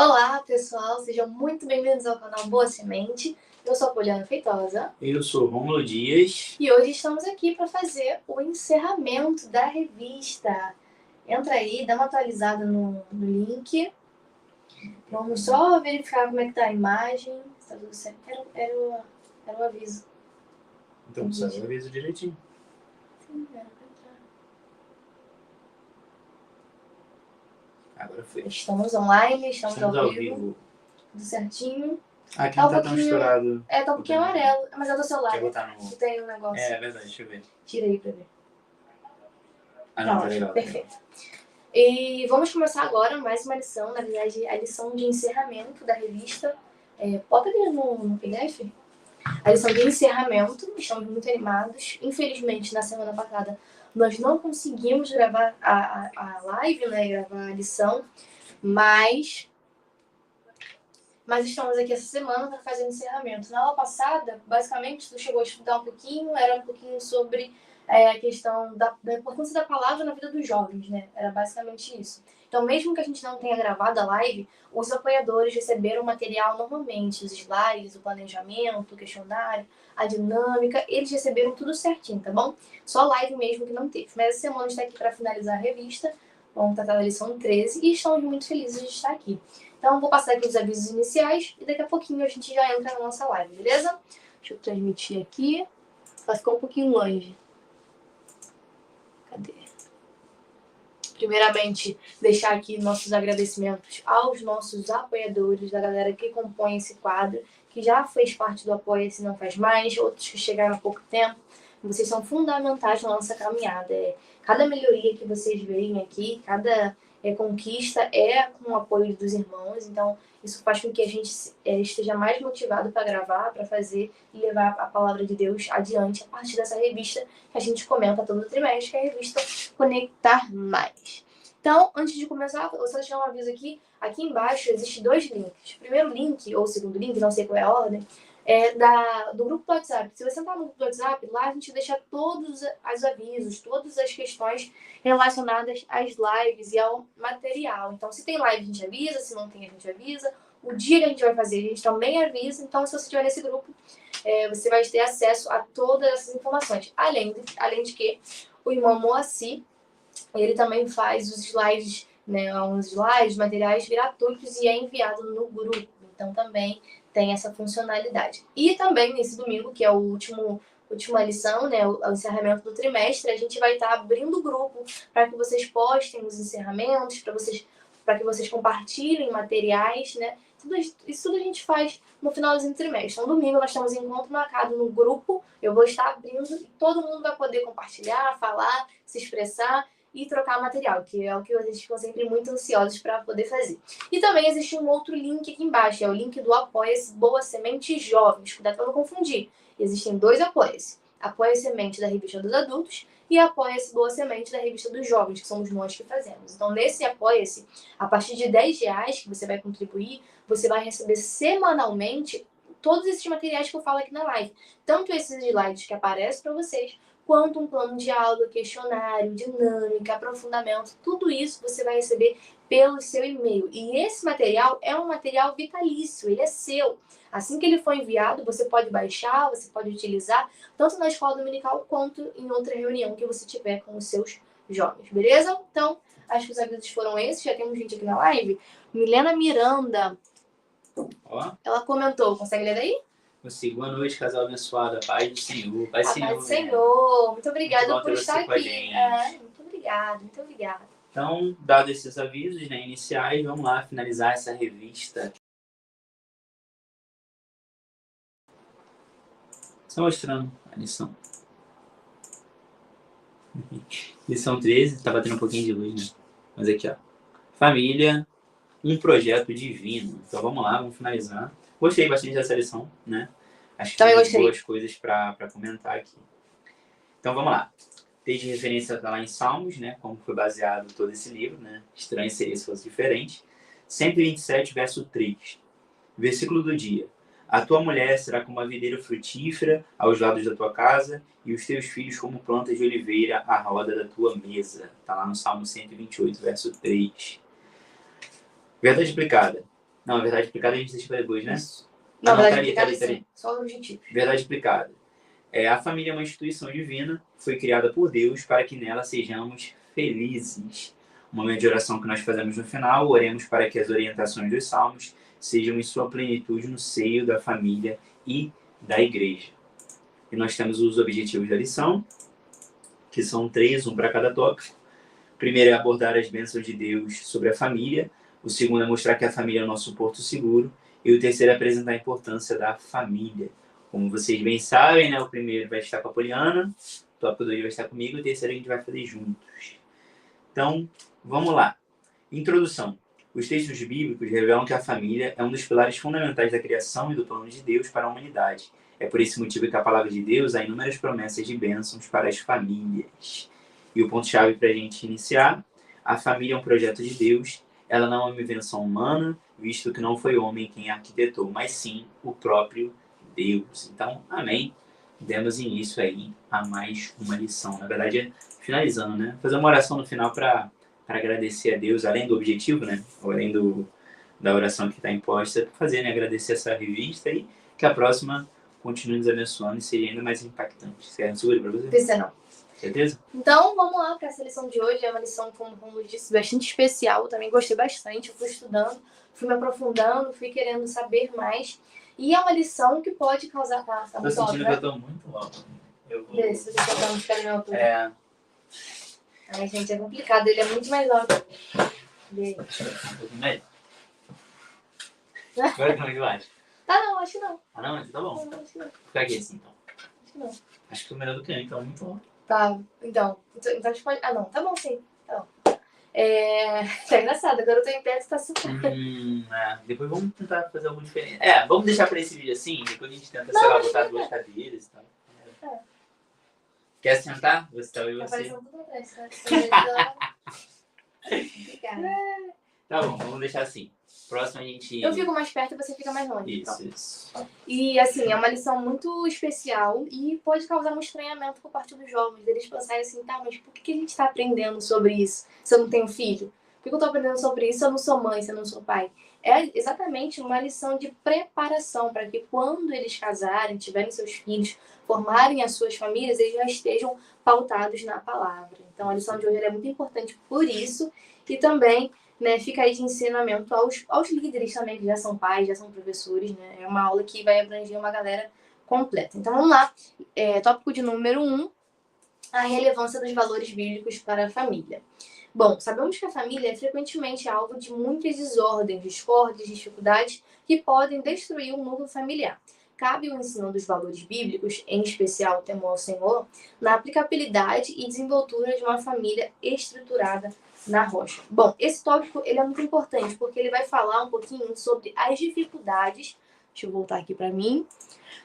Olá, pessoal, sejam muito bem-vindos ao canal Boa Semente. Eu sou a Poliana Feitosa. Eu sou o Rômulo Dias. E hoje estamos aqui para fazer o encerramento da revista. Entra aí, dá uma atualizada no link. Vamos só verificar como é que tá a imagem. Se tá tudo certo. Era o aviso. Então, só eu aviso direitinho. Sim, era pra entrar. Agora foi. Estamos online, estamos ao ao vivo. vivo. Tudo certinho. Aqui Tá não um tá tão pouquinho- estourado. Tá um pouquinho amarelo, mas é do celular. Quer botar no... Que tem um negócio. É verdade, deixa eu ver. Tira aí pra ver. Ah, não, tá ótimo, legal. perfeito. E vamos começar agora mais uma lição, na verdade, a lição de encerramento da revista. Bota ali no PDF. A lição de encerramento, estamos muito animados. Infelizmente, na semana passada, nós não conseguimos gravar a live, né, gravar a lição, mas estamos aqui essa semana para fazer o encerramento. Na aula passada, basicamente, tu chegou a estudar um pouquinho, era um pouquinho sobre a questão da importância da palavra na vida dos jovens, né? Era basicamente isso. Então, mesmo que a gente não tenha gravado a live, os apoiadores receberam material normalmente, os slides, o planejamento, o questionário, a dinâmica, eles receberam tudo certinho, tá bom? Só live mesmo que não teve. Mas essa semana a gente está aqui para finalizar a revista, vamos tratar da lição 13 e estamos muito felizes de estar aqui. Então, vou passar aqui os avisos iniciais e daqui a pouquinho a gente já entra na nossa live, beleza? Deixa eu transmitir aqui. Ela ficou um pouquinho longe. Cadê? Primeiramente, deixar aqui nossos agradecimentos aos nossos apoiadores, da galera que compõe esse quadro, que já fez parte do Apoia-se Não Faz Mais, outros que chegaram há pouco tempo. Vocês são fundamentais na nossa caminhada. Cada melhoria que vocês veem aqui, cada conquista é com o apoio dos irmãos. Então, isso faz com que a gente esteja mais motivado para gravar, para fazer e levar a palavra de Deus adiante a partir dessa revista que a gente comenta todo trimestre, que é a revista Conectar Mais. Então, antes de começar, eu só deixar um aviso aqui. Aqui embaixo existem dois links. O primeiro link, ou o segundo link, não sei qual é a ordem, do grupo do WhatsApp. Se você entrar no grupo do WhatsApp, lá a gente deixa todos os avisos, todas as questões relacionadas às lives e ao material. Então, se tem live, a gente avisa. Se não tem, a gente avisa. O dia que a gente vai fazer, a gente também avisa. Então, se você estiver nesse grupo, você vai ter acesso a todas essas informações. Além de que o irmão Moacir, ele também faz os slides, né, uns slides, materiais gratuitos e é enviado no grupo. Então, também tem essa funcionalidade. E também, nesse domingo, que é o última lição, né, o encerramento do trimestre, a gente vai estar abrindo o grupo para que vocês postem os encerramentos, para que vocês compartilhem materiais, né? Isso tudo a gente faz no finalzinho do trimestre. No domingo nós temos encontro marcado no grupo, eu vou estar abrindo e todo mundo vai poder compartilhar, falar, se expressar e trocar material, que é o que vocês ficam sempre muito ansiosos para poder fazer. E também existe um outro link aqui embaixo, é o link do Apoia-se Boa Semente Jovens. Cuidado para não confundir. Existem dois Apoia-se. Apoia-se Semente da Revista dos Adultos e Apoia-se Boa Semente da Revista dos Jovens, que somos nós que fazemos. Então, nesse Apoia-se, a partir de R$10 que você vai contribuir, você vai receber semanalmente todos esses materiais que eu falo aqui na live. Tanto esses slides que aparecem para vocês, quanto um plano de aula, questionário, dinâmica, aprofundamento, tudo isso você vai receber pelo seu e-mail. E esse material é um material vitalício, ele é seu. Assim que ele for enviado, você pode baixar, você pode utilizar, tanto na escola dominical quanto em outra reunião que você tiver com os seus jovens, beleza? Então, acho que os avisos foram esses, já temos gente aqui na live. Milena Miranda, ela comentou, consegue ler daí? Consigo. Boa noite, casal abençoado. Paz do Senhor. Paz do Senhor. Muito obrigada por estar aqui. Muito obrigada. Então, dados esses avisos, né, iniciais, vamos lá finalizar essa revista. Só mostrando a lição. Lição 13, tá batendo um pouquinho de luz, né? Mas aqui, ó. Família, um projeto divino. Então vamos lá, vamos finalizar. Gostei bastante dessa lição, né? Acho que tem boas coisas para comentar aqui. Então vamos lá. Desde referência está lá em Salmos, né? Como foi baseado todo esse livro, né? Estranho seria se fosse diferente. 127, verso 3. Versículo do dia. A tua mulher será como uma videira frutífera aos lados da tua casa, e os teus filhos como plantas de oliveira à roda da tua mesa. Está lá no Salmo 128, verso 3. Verdade explicada. Não, a verdade aplicada a gente deixa pra depois, né? Isso. Não, Ah, não, verdade tá ali. sim. Só os objetivos. Verdade aplicada. A família é uma instituição divina, foi criada por Deus para que nela sejamos felizes. Um momento de oração que nós fazemos no final, oremos para que as orientações dos salmos sejam em sua plenitude no seio da família e da igreja. E nós temos os objetivos da lição, que são 3, um para cada tópico. O primeiro é abordar as bênçãos de Deus sobre a família. O segundo é mostrar que a família é o nosso porto seguro. E o terceiro é apresentar a importância da família. Como vocês bem sabem, né, o primeiro vai estar com a Poliana, o tópico 2 vai estar comigo, o terceiro a gente vai fazer juntos. Então, vamos lá. Introdução. Os textos bíblicos revelam que a família é um dos pilares fundamentais da criação e do plano de Deus para a humanidade. É por esse motivo que a palavra de Deus há inúmeras promessas de bênçãos para as famílias. E o ponto-chave para a gente iniciar: a família é um projeto de Deus, ela não é uma invenção humana, visto que não foi o homem quem a arquitetou, mas sim o próprio Deus. Então, amém. Demos início aí a mais uma lição. Na verdade, finalizando, né? Fazer uma oração no final para agradecer a Deus, além do objetivo, né? Ou além da oração que está imposta, fazer, né? Agradecer essa revista e que a próxima continue nos abençoando e seja ainda mais impactante. Você é seguro para você? Precisa não. Certeza? Então, vamos lá para essa lição de hoje. É uma lição, como eu disse, bastante especial. Eu também gostei bastante. Eu fui estudando, fui me aprofundando, fui querendo saber mais. E é uma lição que pode causar... Tá Tô sentindo que eu tô muito alto. Eu vou... Deixa eu botar um ficar na altura. É... Ai, gente, é complicado. Ele é muito mais alto. Deixa eu um pouquinho melhor. Agora como é que eu acho? Tá, não, acho que não. Ah, não? Então tá bom. Não, acho que não. Ficar aqui assim, então. Acho que não. Acho que tô melhor do que eu, então. Muito bom. Tá, então a gente pode... Ah, não, tá bom, sim. Tá bom. Tá engraçado, agora eu tô em pé e tá super... Depois vamos tentar fazer alguma diferença. Vamos deixar pra esse vídeo assim, depois a gente tenta, Não, sei lá, mas botar vai duas cadeiras e tal. É. Quer sentar? Você tá aí Tá você. parecendo tudo atrás, tá? Obrigada. Tá bom, vamos deixar assim. Próximo a gente... Eu fico mais perto e você fica mais longe. Isso, Então. isso. E, assim, é uma lição muito especial e pode causar um estranhamento por parte dos jovens. Eles pensarem assim, tá, mas por que a gente tá aprendendo sobre isso se eu não tenho filho? Por que eu tô aprendendo sobre isso se eu não sou mãe, se eu não sou pai? É exatamente uma lição de preparação para que quando eles casarem, tiverem seus filhos, formarem as suas famílias, eles já estejam pautados na palavra. Então, a lição de hoje é muito importante por isso e também... Né, fica aí de ensinamento aos líderes também, que já são pais, já são professores, né? É uma aula que vai abranger uma galera completa. Então vamos lá. Tópico de número 1, a relevância dos valores bíblicos para a família. Bom, sabemos que a família é frequentemente alvo de muitas desordens, discórdias, dificuldades que podem destruir o núcleo familiar. Cabe o ensino dos valores bíblicos, em especial o temor ao Senhor, na aplicabilidade e desenvoltura de uma família estruturada na rocha. Bom, esse tópico ele é muito importante porque ele vai falar um pouquinho sobre as dificuldades, deixa eu voltar aqui para mim,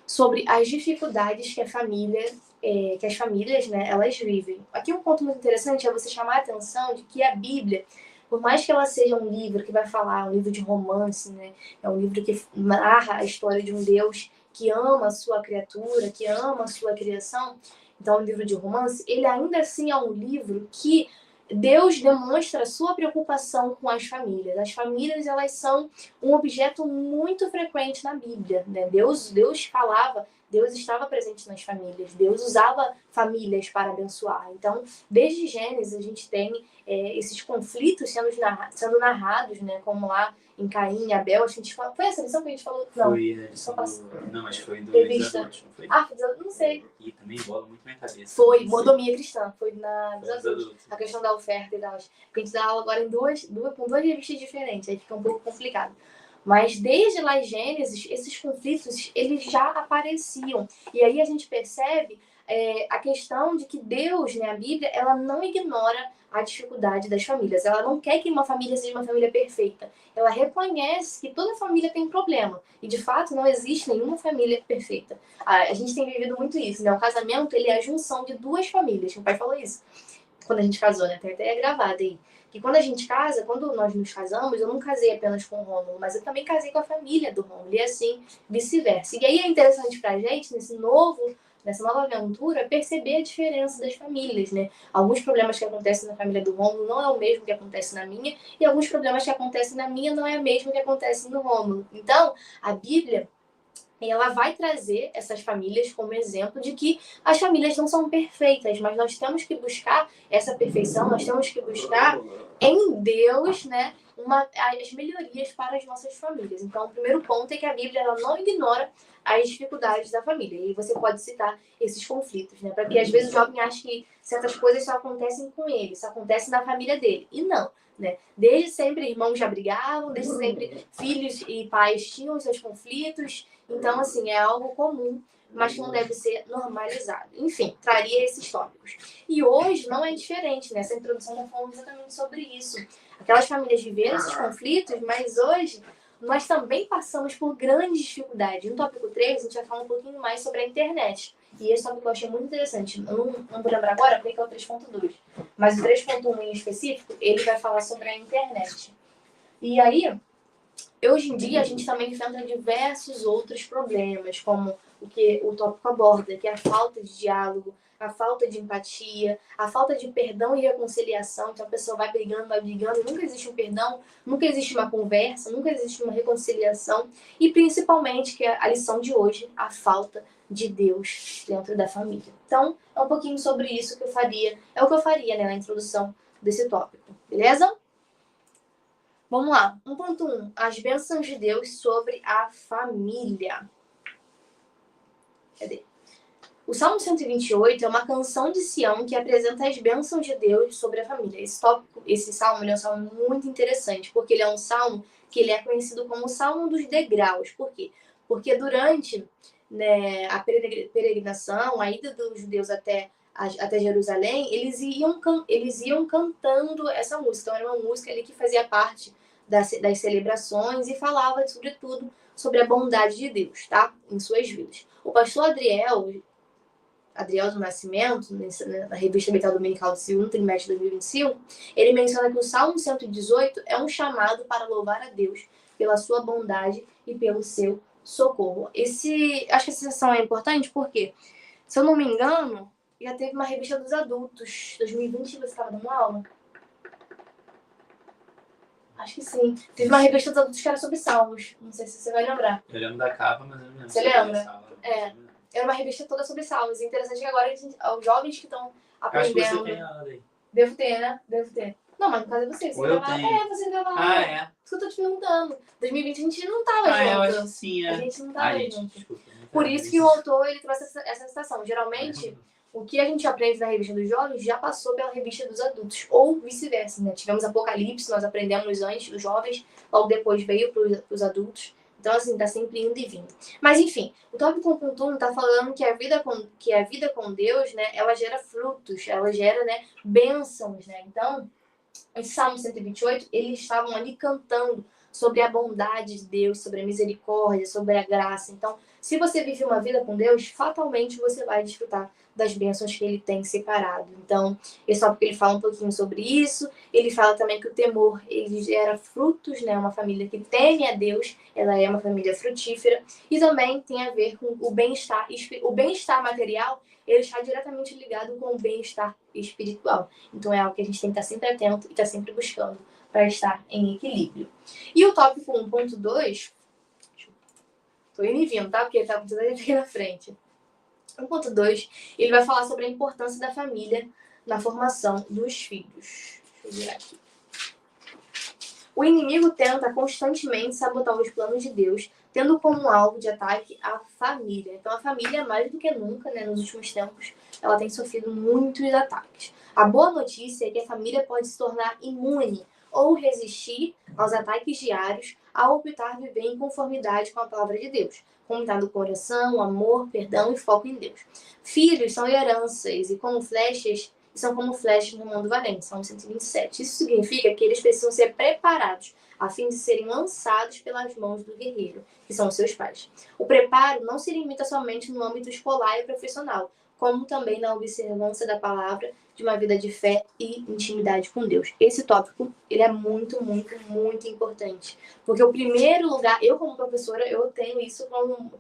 sobre as dificuldades que a família, que as famílias, né, elas vivem. Aqui um ponto muito interessante é você chamar a atenção de que a Bíblia, por mais que ela seja um livro que vai falar, um livro de romance, né, é um livro que narra a história de um Deus que ama a sua criatura, que ama a sua criação, então é um livro de romance, ele ainda assim é um livro que Deus demonstra sua preocupação com as famílias. As famílias, elas são um objeto muito frequente na Bíblia, né? Deus falava, Deus estava presente nas famílias, Deus usava famílias para abençoar. Então, desde Gênesis, a gente tem esses conflitos sendo narrados, né? Como lá em Caim e Abel. A gente foi essa lição que a gente falou? Não. Foi a lição Não, mas foi do Revista. adultos, não foi? Não sei. E também bola muito minha cabeça. Foi, mordomia cristã. Foi dos Foi adultos. A questão da oferta e tal. Porque a gente dá aula agora com duas revistas diferentes. Aí fica um pouco complicado. Mas desde lá em Gênesis, esses conflitos, eles já apareciam. E aí a gente percebe a questão de que Deus, né, a Bíblia, ela não ignora a dificuldade das famílias. Ela não quer que uma família seja uma família perfeita. Ela reconhece que toda família tem problema. E, de fato, não existe nenhuma família perfeita. A gente tem vivido muito isso, né? O casamento, ele é a junção de duas famílias. Meu pai falou isso quando a gente casou, né? Tem até gravado aí. Que quando a gente casa, quando nós nos casamos, eu não casei apenas com o Rômulo, mas eu também casei com a família do Rômulo. E assim, vice-versa. E aí é interessante pra gente, nesse novo nessa nova aventura, perceber a diferença das famílias, né? Alguns problemas que acontecem na família do Rômulo não é o mesmo que acontece na minha, e alguns problemas que acontecem na minha não é o mesmo que acontece no Rômulo. Então, a Bíblia, ela vai trazer essas famílias como exemplo de que as famílias não são perfeitas, mas nós temos que buscar essa perfeição, nós temos que buscar em Deus, né, as melhorias para as nossas famílias. Então, o primeiro ponto é que a Bíblia ela não ignora as dificuldades da família. E você pode citar esses conflitos, né? Porque às vezes o jovem acha que certas coisas só acontecem com ele, só acontecem na família dele. E não, né? Desde sempre irmãos já brigavam, desde sempre filhos e pais tinham seus conflitos. Então, assim, é algo comum, mas que não deve ser normalizado. Enfim, traria esses tópicos. E hoje não é diferente, né? Essa introdução está falando exatamente sobre isso. Aquelas famílias viveram esses conflitos, mas hoje nós também passamos por grandes dificuldades. No tópico 3, a gente vai falar um pouquinho mais sobre a internet. E esse tópico eu achei muito interessante. Eu não vou lembrar agora porque é o 3.2. Mas o 3.1 em específico, ele vai falar sobre a internet. E aí, hoje em dia, a gente também enfrenta diversos outros problemas, como o que o tópico aborda, que é a falta de diálogo, a falta de empatia, a falta de perdão e reconciliação. Então a pessoa vai brigando, e nunca existe um perdão, nunca existe uma conversa, nunca existe uma reconciliação. E principalmente, que é a lição de hoje, a falta de Deus dentro da família. Então, é um pouquinho sobre isso que eu faria, é o que eu faria, né, na introdução desse tópico, beleza? Vamos lá. 1.1. As bênçãos de Deus sobre a família. Cadê? O Salmo 128 é uma canção de Sião que apresenta as bênçãos de Deus sobre a família. Esse salmo é um salmo muito interessante, porque ele é um salmo que ele é conhecido como o Salmo dos Degraus. Por quê? Porque durante, né, a peregrinação, a ida dos judeus até Jerusalém, eles iam cantando essa música. Então, era uma música ali que fazia parte das celebrações e falava, sobretudo, sobre a bondade de Deus, tá? Em suas vidas. O pastor Adriel do Nascimento, na revista Vital Dominical do segundo trimestre de 2025, ele menciona que o Salmo 118 é um chamado para louvar a Deus pela sua bondade e pelo seu socorro. Acho que essa sessão é importante porque, se eu não me engano, já teve uma revista dos adultos, 2020, você estava dando aula? Acho que sim. Teve uma revista dos adultos que era sobre salmos. Não sei se você vai lembrar. Eu lembro da capa, mas eu não lembro. Você lembra? Era uma revista toda sobre salmos. E interessante que agora os jovens que estão aprendendo... Acho que você tem ela daí. Devo ter, né? Devo ter. Não, mas no caso é você. Ou eu tenho. Você grava lá. Ah, é? Isso que eu tô te perguntando. 2020 a gente não tava junto. Eu acho que sim, A gente não tava junto. Desculpa, por isso que o autor ele trouxe essa citação. Geralmente, o que a gente aprende na revista dos jovens já passou pela revista dos adultos. Ou vice-versa, né? Tivemos Apocalipse, nós aprendemos antes dos jovens, logo depois veio pros adultos. Então, assim, tá sempre indo e vindo. Mas, enfim, o tópico 1.1 tá falando que a vida com Deus, né, ela gera frutos, ela gera, né, bênçãos, né? Então, em Salmo 128, eles estavam ali cantando sobre a bondade de Deus, sobre a misericórdia, sobre a graça. Então, se você vive uma vida com Deus, fatalmente você vai desfrutar das bênçãos que ele tem separado. Então, esse tópico ele fala um pouquinho sobre isso. Ele fala também que o temor, ele gera frutos, né? Uma família que teme a Deus, ela é uma família frutífera. E também tem a ver com o bem-estar. O bem-estar material, ele está diretamente ligado com o bem-estar espiritual. Então, é algo que a gente tem que estar sempre atento e estar sempre buscando para estar em equilíbrio. E o tópico 1.2, tô indo e vindo, tá? Porque ele tá tudo aqui na frente. 1.2, ele vai falar sobre a importância da família na formação dos filhos. Deixa eu virar aqui. O inimigo tenta constantemente sabotar os planos de Deus, tendo como alvo de ataque a família. Então, a família, mais do que nunca, né, nos últimos tempos, ela tem sofrido muitos ataques. A boa notícia é que a família pode se tornar imune ou resistir aos ataques diários ao optar viver em conformidade com a palavra de Deus, como está no coração, amor, perdão e foco em Deus. Filhos são heranças e são como flechas no mundo valente, Salmo 127. Isso significa que eles precisam ser preparados a fim de serem lançados pelas mãos do guerreiro, que são os seus pais. O preparo não se limita somente no âmbito escolar e profissional, como também na observância da palavra de uma vida de fé e intimidade com Deus. Esse tópico, ele é muito, muito, muito importante. Porque o primeiro lugar, eu como professora, eu tenho isso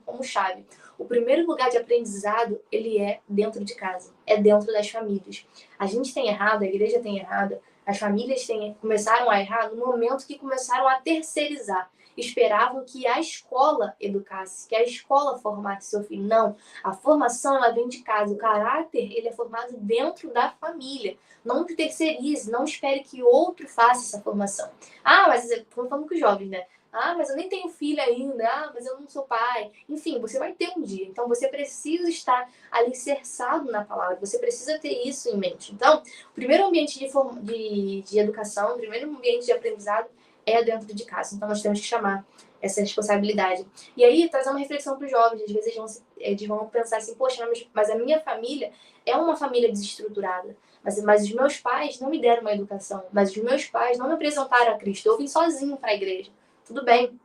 como chave. O primeiro lugar de aprendizado, ele é dentro de casa, é dentro das famílias. A gente tem errado, a igreja tem errado, as famílias começaram a errar no momento que começaram a terceirizar. Esperavam que a escola educasse, que a escola formasse seu filho. Não, a formação ela vem de casa. O caráter ele é formado dentro da família. Não terceirize, não espere que outro faça essa formação. Ah, mas estamos falando com os jovens, né? Ah, mas eu nem tenho filho ainda. Ah, mas eu não sou pai. Enfim, você vai ter um dia. Então você precisa estar alicerçado na palavra. Você precisa ter isso em mente. Então, o primeiro ambiente de educação, o primeiro ambiente de aprendizado é dentro de casa. Então nós temos que chamar essa responsabilidade. E aí, trazer uma reflexão para os jovens. Às vezes eles vão pensar assim, poxa, mas a minha família é uma família desestruturada. Mas os meus pais não me deram uma educação. Mas os meus pais não me apresentaram a Cristo. Eu vim sozinho para a igreja. Tudo bem.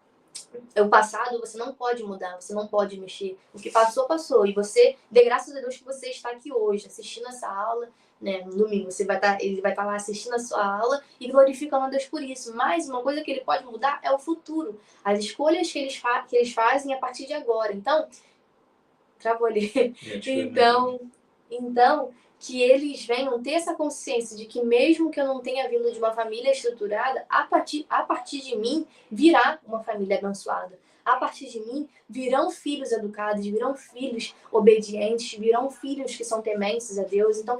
O passado você não pode mudar, você não pode mexer. O que passou, passou. E você, dê graças a Deus que você está aqui hoje, assistindo essa aula, né? No domingo, ele vai estar lá assistindo a sua aula e glorificando a Deus por isso. Mas uma coisa que ele pode mudar é o futuro. As escolhas que eles fazem a partir de agora. Então, travou ali. Então, que eles venham ter essa consciência de que mesmo que eu não tenha vindo de uma família estruturada, a partir de mim virá uma família abençoada. A partir de mim virão filhos educados, virão filhos obedientes, virão filhos que são tementes a Deus. Então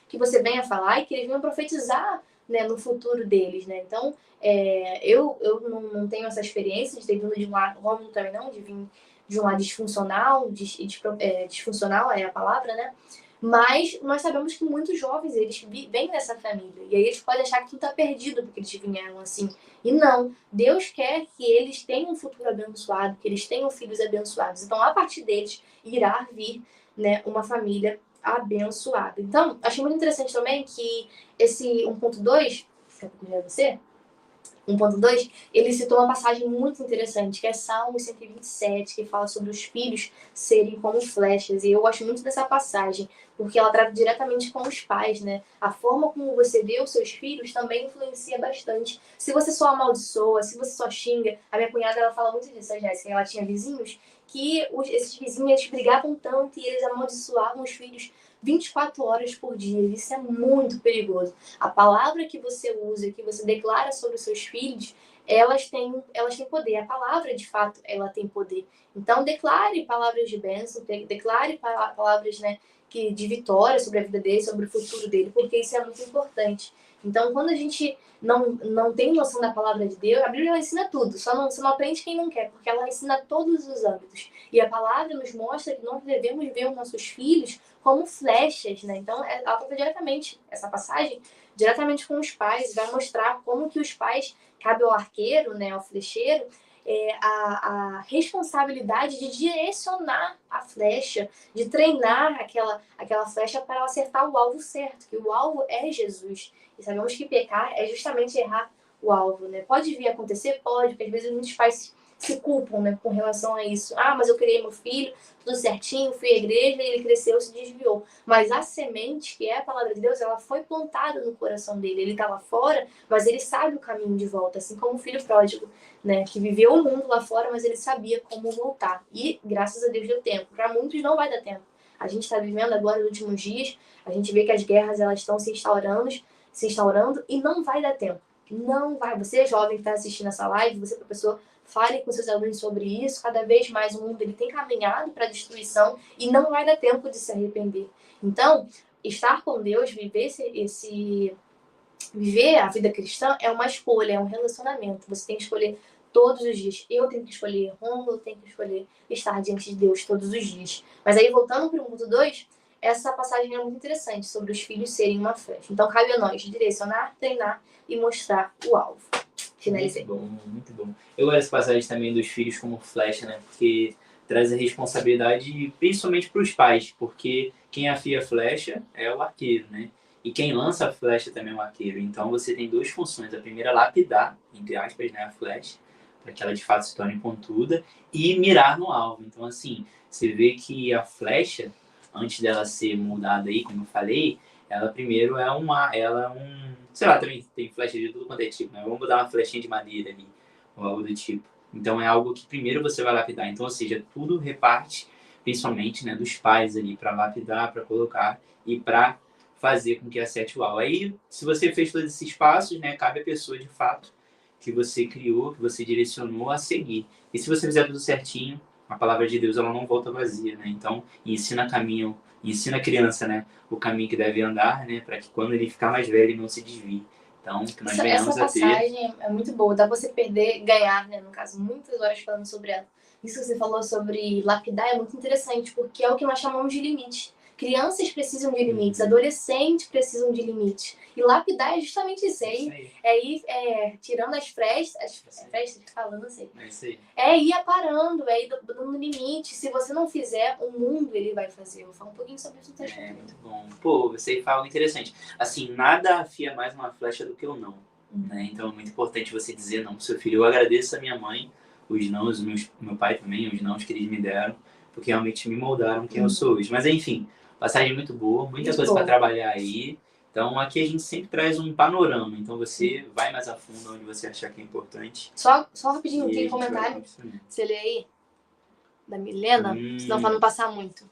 que você venha falar e que eles venham profetizar, né, no futuro deles, né? Então, eu não tenho essa experiência de ter vindo de um lar, o Romulo também não, de vir de um lar disfuncional, disfuncional é a palavra, né? Mas nós sabemos que muitos jovens, eles vêm dessa família. E aí eles podem achar que tudo está perdido porque eles vieram assim. E não. Deus quer que eles tenham um futuro abençoado, que eles tenham filhos abençoados. Então, a partir deles, irá vir, né, uma família abençoada. Então, achei muito interessante também que esse 1.2, quer que eu você? 1.2, ele citou uma passagem muito interessante, que é Salmo 127, que fala sobre os filhos serem como flechas. E eu gosto muito dessa passagem, porque ela trata diretamente com os pais, né? A forma como você vê os seus filhos também influencia bastante. Se você só amaldiçoa, se você só xinga... A minha cunhada, ela fala muito disso, a Jéssica. Ela tinha vizinhos que esses vizinhos eles brigavam tanto e eles amaldiçoavam os filhos 24 horas por dia. Isso é muito perigoso. A palavra que você usa, que você declara sobre os seus filhos, elas têm poder. A palavra, de fato, ela tem poder. Então, declare palavras de bênção, declare palavras, né, de vitória sobre a vida dele, sobre o futuro dele, porque isso é muito importante. Então, quando a gente não tem noção da palavra de Deus, a Bíblia ela ensina tudo, só não aprende quem não quer, porque ela ensina todos os âmbitos. E a palavra nos mostra que nós devemos ver os nossos filhos como flechas, né? Então, ela trata diretamente, essa passagem, diretamente com os pais, vai mostrar como que os pais, cabe ao arqueiro, né, ao flecheiro, a responsabilidade de direcionar a flecha, de treinar aquela flecha para ela acertar o alvo certo, que o alvo é Jesus. E sabemos que pecar é justamente errar o alvo, né? Pode vir a acontecer? Pode, porque às vezes muitos pais se culpam, né, com relação a isso. Ah, mas eu criei meu filho, tudo certinho, fui à igreja, e ele cresceu, se desviou. Mas a semente, que é a palavra de Deus, ela foi plantada no coração dele. Ele está lá fora, mas ele sabe o caminho de volta, assim como o filho pródigo, né, que viveu o mundo lá fora, mas ele sabia como voltar. E, graças a Deus, deu tempo. Para muitos não vai dar tempo. A gente está vivendo agora nos últimos dias, a gente vê que as guerras elas estão se instaurando e não vai dar tempo. Não vai. Você, jovem que está assistindo essa live, você, professor, fale com seus alunos sobre isso. Cada vez mais o mundo ele tem caminhado para a destruição e não vai dar tempo de se arrepender. Então, estar com Deus, viver a vida cristã é uma escolha, é um relacionamento. Você tem que escolher todos os dias. Eu tenho que escolher, Romulo tem que escolher estar diante de Deus todos os dias. Mas aí, voltando para o ponto 2, essa passagem é muito interessante, sobre os filhos serem uma flecha. Então, cabe a nós direcionar, treinar e mostrar o alvo. Finalizei. Muito bom, muito bom. Eu gosto dessa passagem também dos filhos como flecha, né? Porque traz a responsabilidade principalmente para os pais, porque quem afia a flecha é o arqueiro, né? E quem lança a flecha também é o arqueiro. Então você tem duas funções. A primeira é lapidar, entre aspas, né, a flecha, para que ela de fato se torne pontuda, e mirar no alvo. Então, assim, você vê que a flecha, antes dela ser moldada aí, como eu falei, ela primeiro sei lá, também tem flecha de tudo quanto é tipo, né? Vamos dar uma flechinha de madeira ali, ou algo do tipo. Então é algo que primeiro você vai lapidar. Então, ou seja, tudo reparte, principalmente, né, dos pais ali, para lapidar, para colocar e para fazer com que acerte o alvo. Aí, se você fez todos esses passos, né, cabe à pessoa de fato que você criou, que você direcionou a seguir. E se você fizer tudo certinho, a palavra de Deus ela não volta vazia, né? Então, ensina a criança, né, o caminho que deve andar, né, para que quando ele ficar mais velho ele não se desvie. Então, que nós Essa venhamos a ter. passagem é muito boa. Dá pra você perder, ganhar, né? No caso, muitas horas falando sobre ela. Isso que você falou sobre lapidar é muito interessante, porque é o que nós chamamos de limite. Crianças precisam de limites, adolescentes precisam de limites. E lapidar é justamente isso. Ir tirando as frestas que falam, não sei. É isso aí. É ir aparando, é ir dando limite. Se você não fizer, o mundo ele vai fazer. Eu vou falar um pouquinho sobre isso no texto. É muito bom. Pô, você fala interessante. Assim, nada afia mais uma flecha do que o não. Né? Então é muito importante você dizer não pro seu filho. Eu agradeço a minha mãe, os não, meu pai também, os não que eles me deram, porque realmente me moldaram quem eu sou hoje. Mas enfim, passagem muito boa, muita coisa para trabalhar aí. Então aqui a gente sempre traz um panorama. Então você vai mais a fundo onde você achar que é importante. Só rapidinho, tem comentário. Você lê aí? Da Milena? Senão pra não passar muito.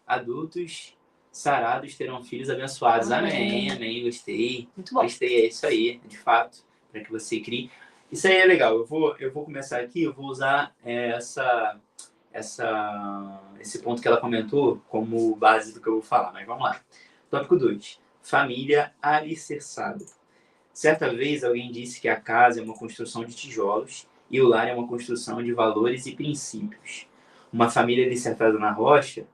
Adultos sarados terão filhos abençoados. Amém, amém. Gostei. Muito bom. Gostei, é isso aí, de fato, para que você crie. Isso aí é legal. Eu vou começar aqui, eu vou usar esse ponto que ela comentou como base do que eu vou falar, mas vamos lá. Tópico 2. Família alicerçada. Certa vez alguém disse que a casa é uma construção de tijolos e o lar é uma construção de valores e princípios. Uma família alicerçada na rocha,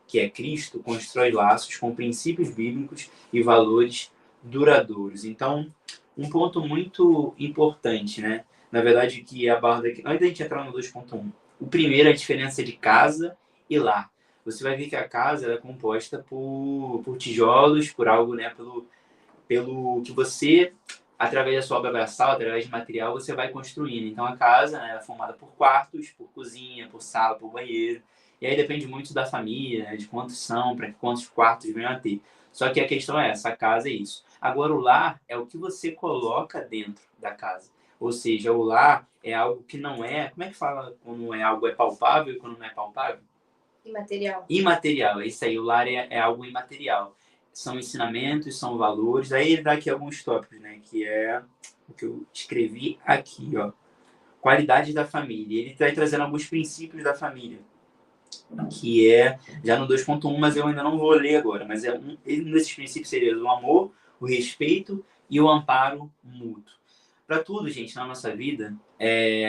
que é Cristo, constrói laços com princípios bíblicos e valores duradouros. Então, um ponto muito importante, né? Na verdade, que aborda aqui, antes da gente entrar no 2.1, o primeiro é a diferença de casa e lar. Você vai ver que a casa é composta por tijolos, por algo, né? Pelo que você, através da sua obra braçal, através de material, você vai construindo. Então, a casa, né, é formada por quartos, por cozinha, por sala, por banheiro. E aí depende muito da família, né, de quantos são, para quantos quartos venham a ter. Só que a questão é essa, a casa é isso. Agora, o lar é o que você coloca dentro da casa. Ou seja, o lar é algo que não é... Como é que fala quando algo é palpável e quando não é palpável? Imaterial. Imaterial, é isso aí. O lar é algo imaterial. São ensinamentos, são valores. Aí ele dá aqui alguns tópicos, né? Que é o que eu escrevi aqui, ó. Qualidade da família. Ele vai trazendo alguns princípios da família. Que é já no 2.1, mas eu ainda não vou ler agora. Mas um desses princípios seria o amor, o respeito e o amparo mútuo. Para tudo, gente, na nossa vida,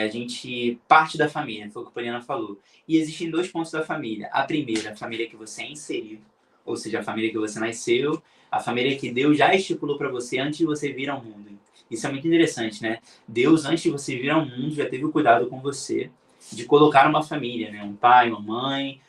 a gente parte da família, foi o que a Poliana falou. E existem 2 pontos da família. A primeira, a família que você é inserido, ou seja, a família que você nasceu, a família que Deus já estipulou para você antes de você vir ao mundo. Isso é muito interessante, né? Deus, antes de você vir ao mundo, já teve o cuidado com você de colocar uma família, né? Um pai, uma mãe,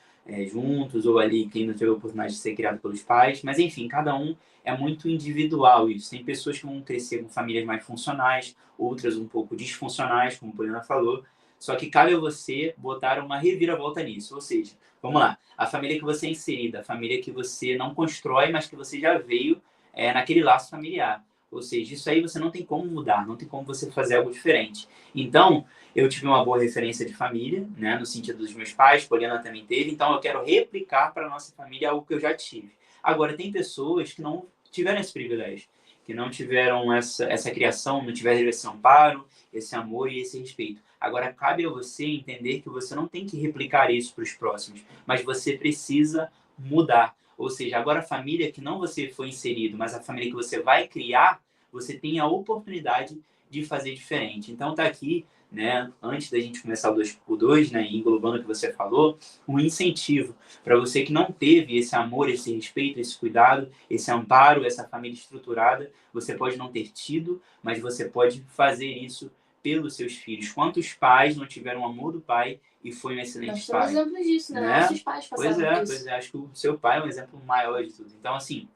juntos, ou ali quem não teve a oportunidade de ser criado pelos pais. Mas, enfim, cada um é muito individual isso. Tem pessoas que vão crescer com famílias mais funcionais, outras um pouco disfuncionais, como a Poliana falou. Só que cabe a você botar uma reviravolta nisso. Ou seja, vamos lá, a família que você é inserida, a família que você não constrói, mas que você já veio naquele laço familiar. Ou seja, isso aí você não tem como mudar, não tem como você fazer algo diferente. Então, eu tive uma boa referência de família, né, no sentido dos meus pais, Poliana também teve, então eu quero replicar para a nossa família algo que eu já tive. Agora, tem pessoas que não tiveram esse privilégio, que não tiveram essa criação, não tiveram esse amparo, esse amor e esse respeito. Agora, cabe a você entender que você não tem que replicar isso para os próximos, mas você precisa mudar. Ou seja, agora a família que não você foi inserido, mas a família que você vai criar, você tem a oportunidade de fazer diferente. Então, tá aqui, né, antes da gente começar o 2x2, né, englobando o que você falou, um incentivo para você que não teve esse amor, esse respeito, esse cuidado, esse amparo, essa família estruturada, você pode não ter tido, mas você pode fazer isso pelos seus filhos. Quantos pais não tiveram o amor do pai e foi um excelente pai? Nós temos exemplos disso, né? Nossos pais passaram por isso. Pois é, acho que o seu pai é um exemplo maior de tudo. Então, assim,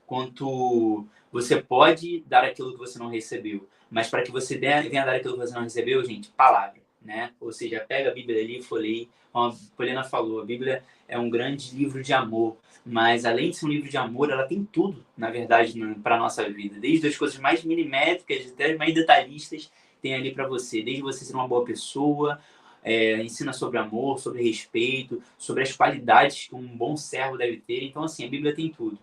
quanto você pode dar aquilo que você não recebeu, mas para que você venha dar aquilo que você não recebeu, gente, palavra. né? Ou seja, pega a Bíblia ali e folheie. Como a Poliana falou, a Bíblia é um grande livro de amor, mas além de ser um livro de amor, ela tem tudo, na verdade, para a nossa vida. Desde as coisas mais milimétricas até as mais detalhistas, tem ali para você. Desde você ser uma boa pessoa, ensina sobre amor, sobre respeito, sobre as qualidades que um bom servo deve ter. Então, assim, a Bíblia tem tudo.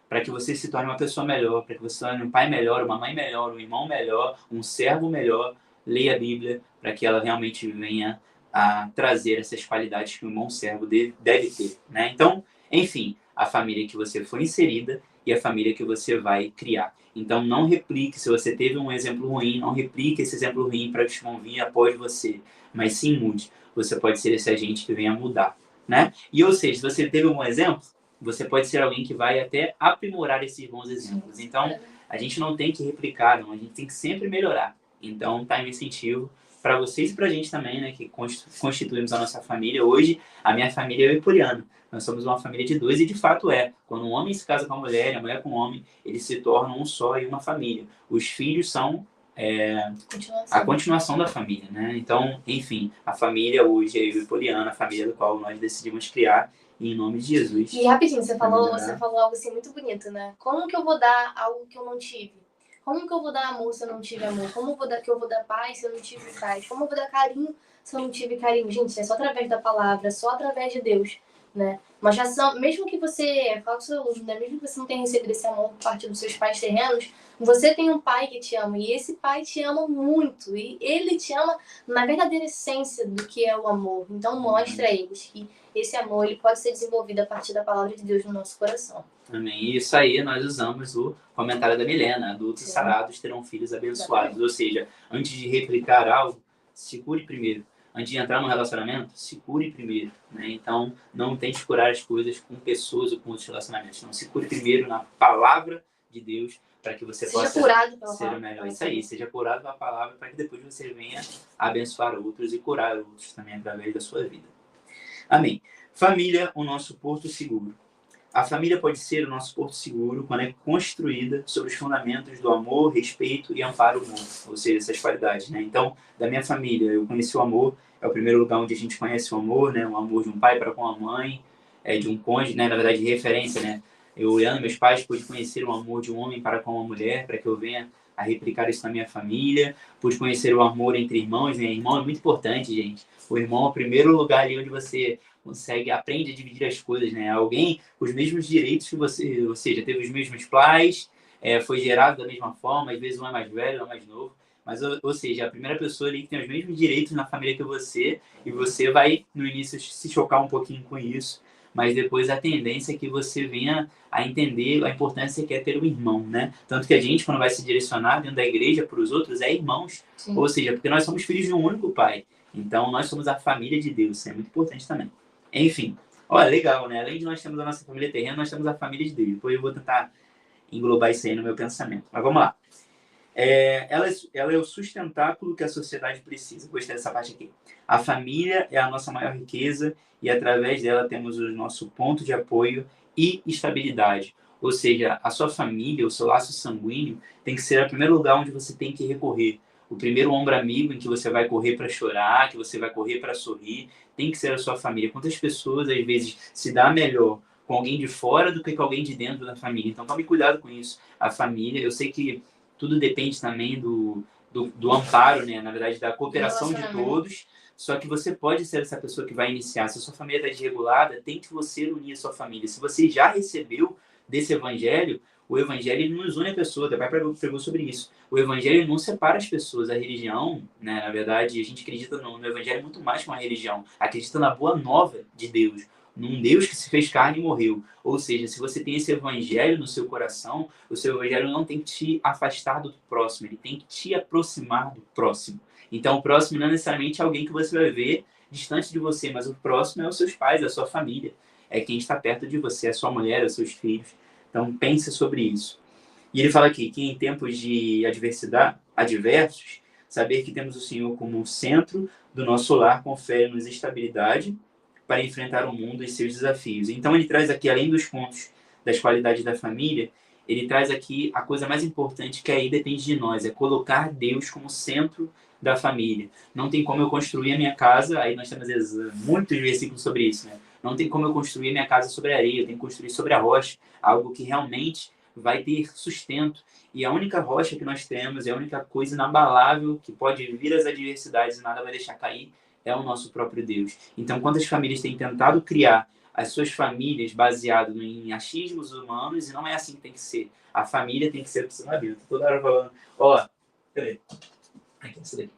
Para que você se torne uma pessoa melhor, para que você se torne um pai melhor, uma mãe melhor, um irmão melhor, um servo melhor, leia a Bíblia para que ela realmente venha a trazer essas qualidades que um bom servo deve ter, né? Então, enfim, a família que você foi inserida e a família que você vai criar. Então, não replique, se você teve um exemplo ruim, não replique esse exemplo ruim para que vão vir após você, mas sim mude. Você pode ser esse agente que venha mudar, né? E, ou seja, se você teve um bom exemplo, você pode ser alguém que vai até aprimorar esses bons exemplos. Então, a gente não tem que replicar, não, a gente tem que sempre melhorar. Então, tá em incentivo para vocês e para a gente também, né, que constituímos a nossa família. Hoje, a minha família é eupoliana. Nós somos uma família de dois e, de fato, é. Quando um homem se casa com a mulher e a mulher com o homem, eles se tornam um só e uma família. Os filhos são a continuação da família, né? Então, enfim, a família hoje é eupoliana, a família do qual nós decidimos criar em nome de Jesus. E rapidinho, você falou algo assim muito bonito, né? Como que eu vou dar algo que eu não tive? Como que eu vou dar amor se eu não tive amor? Como que eu vou dar paz se eu não tive paz? Como eu vou dar carinho se eu não tive carinho? Gente, é só através da palavra, só através de Deus, né? Mas já são, mesmo que você, fala com seu aluno, né? Mesmo que você não tenha recebido esse amor por parte dos seus pais terrenos, você tem um pai que te ama e esse pai te ama muito e ele te ama na verdadeira essência do que é o amor. Então mostra a eles que esse amor ele pode ser desenvolvido a partir da palavra de Deus no nosso coração. Amém. E isso aí nós usamos o comentário da Milena: adultos sarados terão filhos abençoados. Ou seja, antes de replicar algo, se cure primeiro. Antes de entrar no relacionamento, se cure primeiro, né? Então, não tente curar as coisas com pessoas ou com outros relacionamentos. Não, se cure primeiro na palavra de Deus para que você possa ser o melhor. Isso aí, seja curado pela palavra para que depois você venha abençoar outros e curar outros também através da sua vida. Amém. Família, o nosso porto seguro. A família pode ser o nosso porto seguro quando é construída sobre os fundamentos do amor, respeito e amparo mútuo, ou seja, essas qualidades, né? Então, da minha família, eu conheci o amor, é o primeiro lugar onde a gente conhece o amor, né? O amor de um pai para com a mãe, de um cônjuge, né? Na verdade, de referência, né? Eu, olhando meus pais, pude conhecer o amor de um homem para com uma mulher, para que eu venha a replicar isso na minha família. Pude conhecer o amor entre irmãos, né? Irmão é muito importante, gente. O irmão é o primeiro lugar ali onde você aprende a dividir as coisas, né? Alguém com os mesmos direitos que você, ou seja, teve os mesmos pais, foi gerado da mesma forma, às vezes um é mais velho, um é mais novo, mas, ou seja, a primeira pessoa ali que tem os mesmos direitos na família que você, e você vai, no início, se chocar um pouquinho com isso, mas depois a tendência é que você venha a entender a importância que é ter um irmão, né? Tanto que a gente, quando vai se direcionar dentro da igreja para os outros, é irmãos. Sim. Ou seja, porque nós somos filhos de um único pai. Então, nós somos a família de Deus. Isso é muito importante também. Enfim, olha, legal, né? Além de nós termos a nossa família terrena, nós temos a família de Deus. Depois eu vou tentar englobar isso aí no meu pensamento. Mas vamos lá. Ela é o sustentáculo que a sociedade precisa. Gostei dessa parte aqui. A família é a nossa maior riqueza e através dela temos o nosso ponto de apoio e estabilidade. Ou seja, a sua família, o seu laço sanguíneo, tem que ser o primeiro lugar onde você tem que recorrer. O primeiro ombro amigo em que você vai correr para chorar, que você vai correr para sorrir, tem que ser a sua família. Quantas pessoas, às vezes, se dá melhor com alguém de fora do que com alguém de dentro da família? Então, tome cuidado com isso. A família, eu sei que tudo depende também do amparo, né? Na verdade, da cooperação de todos. Só que você pode ser essa pessoa que vai iniciar. Se a sua família está desregulada, tente você unir a sua família. Se você já recebeu desse evangelho, o evangelho ele nos une a pessoa. O pai pregou sobre isso. O evangelho não separa as pessoas. A religião, né, na verdade, a gente acredita no evangelho muito mais que uma religião. Acredita na boa nova de Deus. Num Deus que se fez carne e morreu. Ou seja, se você tem esse evangelho no seu coração, o seu evangelho não tem que te afastar do próximo. Ele tem que te aproximar do próximo. Então, o próximo não é necessariamente alguém que você vai ver distante de você, mas o próximo é os seus pais, a sua família. É quem está perto de você, a sua mulher, os seus filhos. Então, pense sobre isso. E ele fala aqui que em tempos de adversos, saber que temos o Senhor como centro do nosso lar confere-nos estabilidade para enfrentar o mundo e seus desafios. Então, ele traz aqui, além dos pontos das qualidades da família, ele traz aqui a coisa mais importante que aí depende de nós, é colocar Deus como centro da família. Não tem como eu construir a minha casa, aí nós temos muitos versículos sobre isso, né? Não tem como eu construir a minha casa sobre a areia, eu tenho que construir sobre a rocha, algo que realmente vai ter sustento. E a única rocha que nós temos, e a única coisa inabalável que pode vir as adversidades e nada vai deixar cair, é o nosso próprio Deus. Então, quantas famílias têm tentado criar as suas famílias baseado em achismos humanos, e não é assim que tem que ser. A família tem que ser opção da Bíblia. Toda hora falando, cadê? Aqui, essa daqui.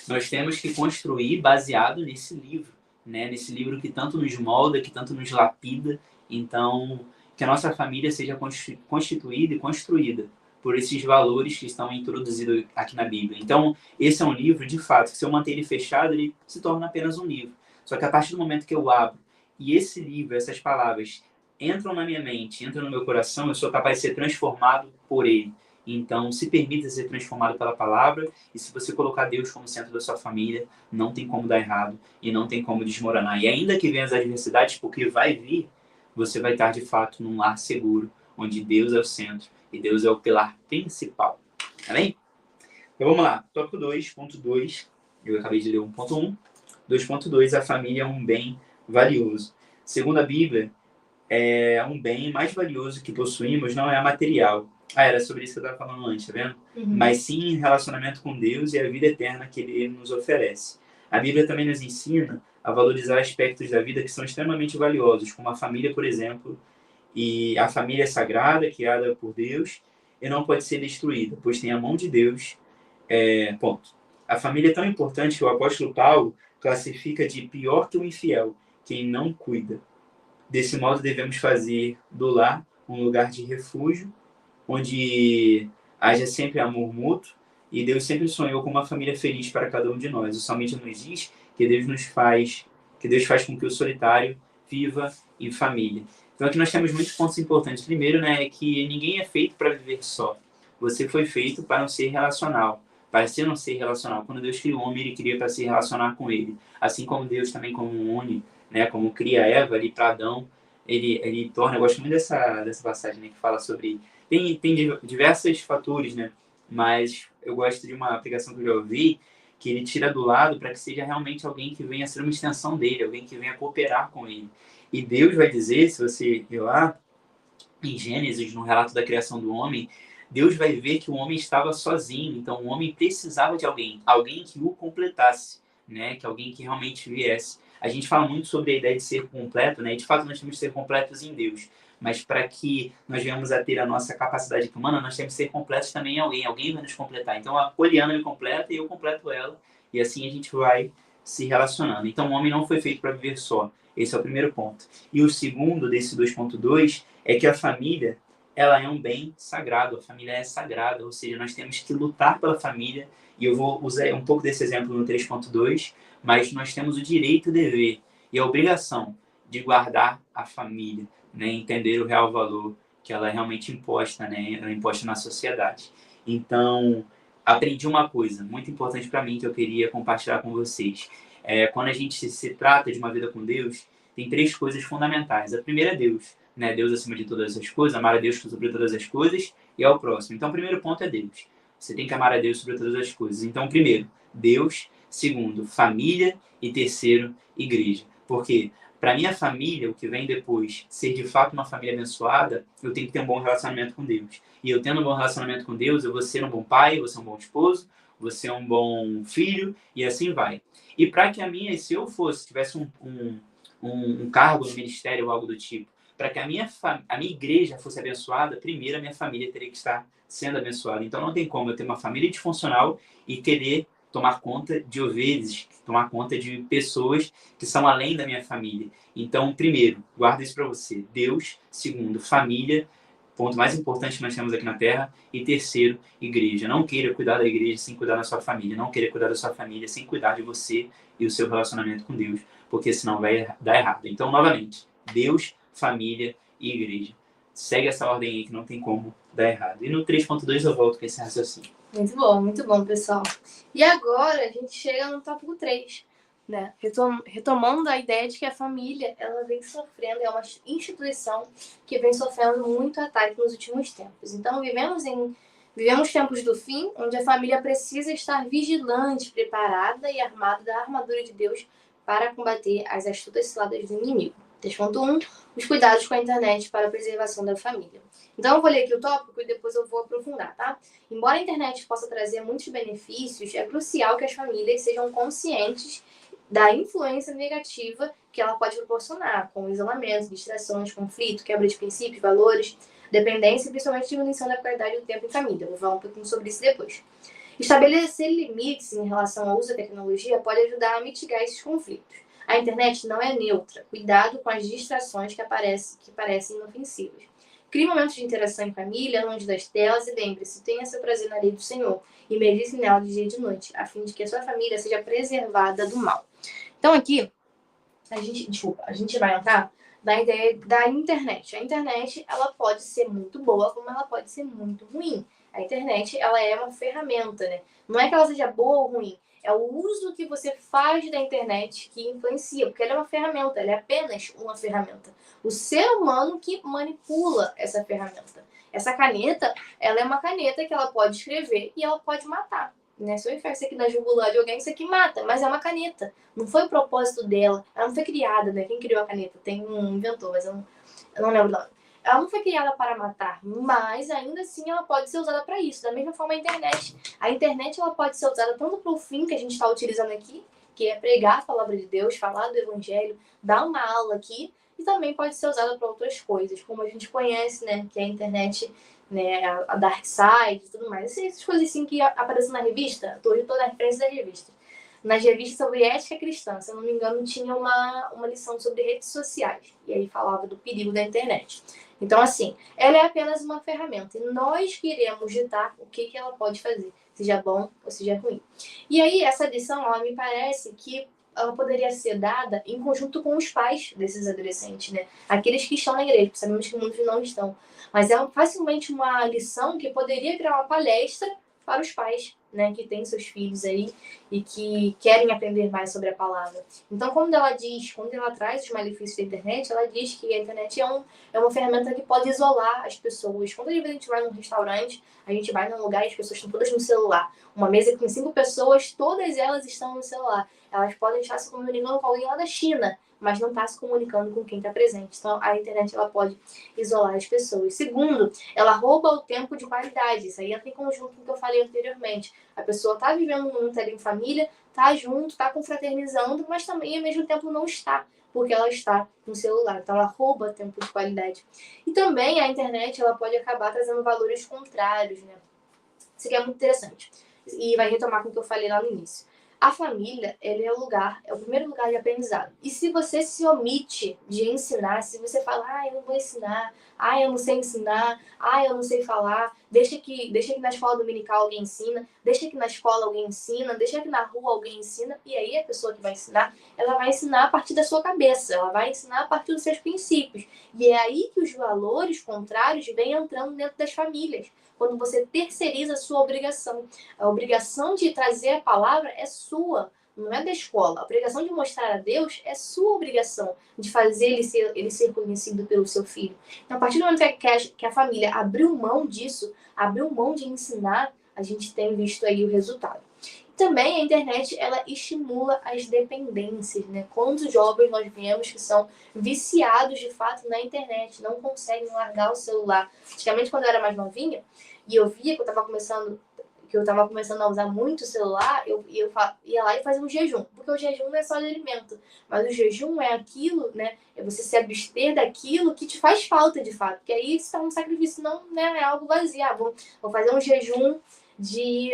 Nós temos que construir baseado nesse livro, né? Nesse livro que tanto nos molda, que tanto nos lapida. Então, que a nossa família seja constituída e construída por esses valores que estão introduzidos aqui na Bíblia. Então, esse é um livro, de fato, que se eu manter ele fechado, ele se torna apenas um livro. Só que a partir do momento que eu abro e esse livro, essas palavras entram na minha mente, entram no meu coração, eu sou capaz de ser transformado por ele. Então, se permita ser transformado pela palavra, e se você colocar Deus como centro da sua família, não tem como dar errado e não tem como desmoronar. E ainda que venham as adversidades, porque vai vir, você vai estar de fato num lar seguro, onde Deus é o centro e Deus é o pilar principal. Amém? Então vamos lá. Tópico 2.2. Eu acabei de ler 1.1. 2.2. A família é um bem valioso. Segundo a Bíblia, um bem mais valioso que possuímos não é a material. Era sobre isso que eu estava falando antes, tá vendo? Mas sim relacionamento com Deus e a vida eterna que Ele nos oferece. A Bíblia também nos ensina a valorizar aspectos da vida que são extremamente valiosos, como a família, por exemplo. E a família é sagrada, criada por Deus, e não pode ser destruída, pois tem a mão de Deus. Ponto. A família é tão importante que o apóstolo Paulo classifica de pior que o infiel, quem não cuida. Desse modo, devemos fazer do lar um lugar de refúgio, onde haja sempre amor mútuo, e Deus sempre sonhou com uma família feliz para cada um de nós. O salmista nos diz que Deus faz com que o solitário viva em família. Então aqui nós temos muitos pontos importantes. Primeiro, né, é que ninguém é feito para viver só. Você foi feito para um ser relacional, para ser um ser relacional. Quando Deus criou o homem, Ele queria para se relacionar com Ele. Assim como Deus também como une, né, como cria Eva ali para Adão, ele torna, eu gosto muito dessa passagem, né, que fala sobre tem diversos fatores, né, mas eu gosto de uma aplicação que eu já ouvi, que ele tira do lado para que seja realmente alguém que venha ser uma extensão dele, alguém que venha cooperar com ele. E Deus vai dizer, se você ir lá em Gênesis, no relato da criação do homem, Deus vai ver que o homem estava sozinho, então o homem precisava de alguém que o completasse, né? Que alguém que realmente viesse. A gente fala muito sobre a ideia de ser completo, né? E de fato nós temos que ser completos em Deus. Mas para que nós venhamos a ter a nossa capacidade humana, nós temos que ser completos também em alguém. Alguém vai nos completar. Então a Poliana me completa e eu completo ela. E assim a gente vai se relacionando. Então o homem não foi feito para viver só. Esse é o primeiro ponto. E o segundo desse 2.2 é que a família, ela é um bem sagrado. A família é sagrada, ou seja, nós temos que lutar pela família. E eu vou usar um pouco desse exemplo no 3.2, mas nós temos o direito, o dever e a obrigação de guardar a família, né? Entender o real valor que ela é realmente imposta, né? Ela é imposta na sociedade. Então, aprendi uma coisa muito importante para mim que eu queria compartilhar com vocês. Quando a gente se trata de uma vida com Deus, tem 3 coisas fundamentais. A primeira é Deus, né? Deus acima de todas as coisas, amar a Deus sobre todas as coisas e ao próximo. Então, o primeiro ponto é Deus. Você tem que amar a Deus sobre todas as coisas. Então, primeiro, Deus. Segundo, família. E terceiro, igreja. Porque para minha família, o que vem depois, ser de fato uma família abençoada, eu tenho que ter um bom relacionamento com Deus. E eu tendo um bom relacionamento com Deus, eu vou ser um bom pai, eu vou ser um bom esposo, vou ser um bom filho, e assim vai. E para que se eu tivesse um cargo no ministério ou algo do tipo, para que a minha igreja fosse abençoada, primeiro a minha família teria que estar sendo abençoada. Então não tem como eu ter uma família disfuncional e querer tomar conta de ovelhas, tomar conta de pessoas que são além da minha família. Então, primeiro, guarda isso para você. Deus. Segundo, família. Ponto mais importante que nós temos aqui na Terra. E terceiro, igreja. Não queira cuidar da igreja sem cuidar da sua família. Não queira cuidar da sua família sem cuidar de você e o seu relacionamento com Deus. Porque senão vai dar errado. Então, novamente, Deus, família e igreja. Segue essa ordem aí que não tem como dar errado. E no 3.2 eu volto com esse raciocínio. Muito bom, pessoal. E agora a gente chega no tópico 3. né? Retomando a ideia de que a família, ela vem sofrendo, é uma instituição que vem sofrendo muito ataque nos últimos tempos. Então, vivemos tempos do fim, onde a família precisa estar vigilante, preparada e armada da armadura de Deus para combater as astutas ciladas do inimigo. Texto 1, os cuidados com a internet para a preservação da família. Então, eu vou ler aqui o tópico e depois eu vou aprofundar, tá? Embora a internet possa trazer muitos benefícios, é crucial que as famílias sejam conscientes da influência negativa que ela pode proporcionar, com isolamento, distrações, conflito, quebra de princípios, valores, dependência e principalmente diminuição da qualidade do tempo em família. Eu vou falar um pouquinho sobre isso depois. Estabelecer limites em relação ao uso da tecnologia pode ajudar a mitigar esses conflitos. A internet não é neutra. Cuidado com as distrações que parecem inofensivas. Crie momentos de interação em família, longe das telas e lembre-se, tenha seu prazer na lei do Senhor e medite nela de dia e de noite, a fim de que a sua família seja preservada do mal. Então aqui, a gente vai entrar na ideia da internet. A internet, ela pode ser muito boa, como ela pode ser muito ruim. A internet, ela é uma ferramenta, né? Não é que ela seja boa ou ruim, é o uso que você faz da internet que influencia, porque ela é uma ferramenta, ela é apenas uma ferramenta. O ser humano que manipula essa ferramenta. Essa caneta, ela é uma caneta que ela pode escrever e ela pode matar. Né? Se eu enfiar isso aqui na jugular de alguém, isso aqui mata, mas é uma caneta. Não foi o propósito dela. Ela não foi criada, né? Quem criou a caneta? Tem um inventor, mas eu não lembro o nome. Ela não foi criada para matar, mas ainda assim ela pode ser usada para isso. Da mesma forma a internet. A internet ela pode ser usada tanto para o fim que a gente está utilizando aqui, que é pregar a palavra de Deus, falar do evangelho, dar uma aula aqui, e também pode ser usada para outras coisas, como a gente conhece, né? Que é a internet, né? A Dark Side e tudo mais. Essas coisas assim que aparecem na revista, hoje eu tô na referência da revista. Nas revistas sobre ética cristã, se eu não me engano, tinha uma lição sobre redes sociais. E aí falava do perigo da internet. Então, assim, ela é apenas uma ferramenta. E nós queremos ditar o que ela pode fazer, seja bom ou seja ruim. E aí, essa lição, ela me parece que ela poderia ser dada em conjunto com os pais desses adolescentes, né? Aqueles que estão na igreja, sabemos que muitos não estão. Mas é facilmente uma lição que poderia virar uma palestra para os pais, né? Que têm seus filhos aí e que querem aprender mais sobre a palavra. Então, quando ela traz os malefícios da internet, ela diz que a internet é uma ferramenta que pode isolar as pessoas. Quando a gente vai num restaurante, a gente vai num lugar e as pessoas estão todas no celular. Uma mesa com 5 pessoas, todas elas estão no celular. Elas podem estar se comunicando com alguém lá da China, mas não está se comunicando com quem está presente. Então, a internet ela pode isolar as pessoas. Segundo, ela rouba o tempo de qualidade. Isso aí entra em conjunto com o que eu falei anteriormente. A pessoa está vivendo um momento ali em família, está junto, está confraternizando, mas também ao mesmo tempo não está, porque ela está no celular. Então, ela rouba tempo de qualidade. E também a internet ela pode acabar trazendo valores contrários, né? Isso aqui é muito interessante. E vai retomar com o que eu falei lá no início. A família, ele é o primeiro lugar de aprendizado. E se você se omite de ensinar, se você fala, eu não vou ensinar, eu não sei ensinar, eu não sei falar, deixa que na escola dominical alguém ensina, deixa que na escola alguém ensina, deixa que na rua alguém ensina, e aí a pessoa que vai ensinar, ela vai ensinar a partir da sua cabeça, ela vai ensinar a partir dos seus princípios. E é aí que os valores contrários vêm entrando dentro das famílias. Quando você terceiriza a sua obrigação. A obrigação de trazer a palavra é sua, não é da escola. A obrigação de mostrar a Deus é sua obrigação, de fazer ele ser conhecido pelo seu filho. Então, a partir do momento que a família abriu mão disso, abriu mão de ensinar, a gente tem visto aí o resultado. Também a internet, ela estimula as dependências, né? Quantos jovens nós vemos que são viciados de fato na internet, não conseguem largar o celular. Antigamente, quando eu era mais novinha, e eu via que eu tava começando a usar muito o celular, eu ia lá e fazia um jejum. Porque o jejum não é só de alimento, mas o jejum é aquilo, né? É você se abster daquilo que te faz falta de fato. Porque aí isso é um sacrifício, não, né, é algo vazio. Vou fazer um jejum de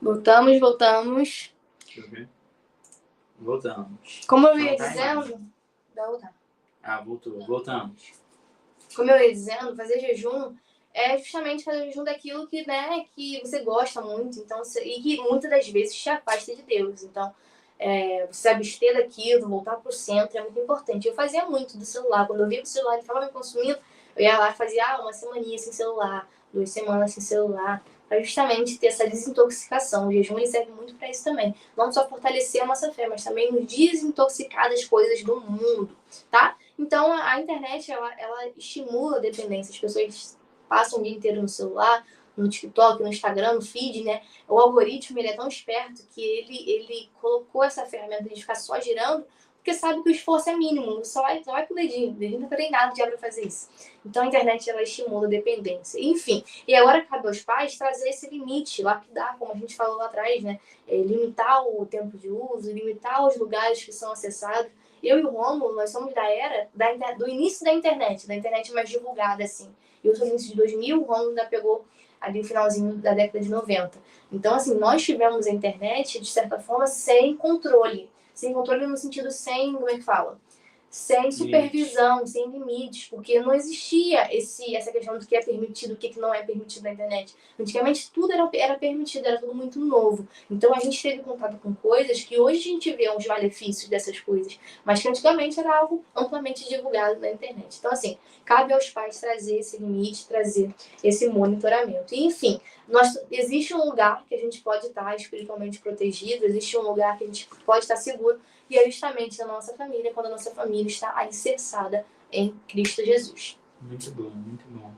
Voltamos. Deixa eu ver. Voltamos. Como eu ia Não tá dizendo... Vai voltar. Voltou. Voltamos. Como eu ia dizendo, fazer jejum é justamente fazer jejum daquilo que, né, que você gosta muito, então, e que muitas das vezes te afasta de Deus. Então, você abster daquilo, voltar pro centro é muito importante. Eu fazia muito do celular. Quando eu via que o celular estava me consumindo, eu ia lá e fazia uma semaninha sem celular, 2 semanas sem celular, para justamente ter essa desintoxicação. O jejum ele serve muito para isso também. Não só fortalecer a nossa fé, mas também nos desintoxicar das coisas do mundo, tá? Então, a internet, ela estimula a dependência. As pessoas passam o dia inteiro no celular, no TikTok, no Instagram, no feed, né? O algoritmo, ele é tão esperto que ele colocou essa ferramenta de ficar só girando, porque sabe que o esforço é mínimo, só vai pro dedinho. O dedinho não tá treinado já pra fazer isso. Então, a internet, ela estimula a dependência. Enfim, e agora cabe aos pais trazer esse limite, lapidar, como a gente falou lá atrás, né? Limitar o tempo de uso, limitar os lugares que são acessados. Eu e o Rômulo, nós somos da era do início da internet mais divulgada, assim. Eu sou do início de 2000, o Rômulo ainda pegou ali o finalzinho da década de 90. Então, assim, nós tivemos a internet, de certa forma, sem controle. Sem controle no sentido sem, como é que fala? Sem supervisão, sem limites, porque não existia essa questão do que é permitido e o que não é permitido na internet. Antigamente tudo era permitido, era tudo muito novo. Então a gente teve contato com coisas que hoje a gente vê os malefícios dessas coisas, mas que antigamente era algo amplamente divulgado na internet. Então, assim, cabe aos pais trazer esse limite, trazer esse monitoramento. E, enfim, existe um lugar que a gente pode estar espiritualmente protegido, existe um lugar que a gente pode estar seguro, e é justamente na nossa família, quando a nossa família está alicerçada em Cristo Jesus. Muito bom, muito bom.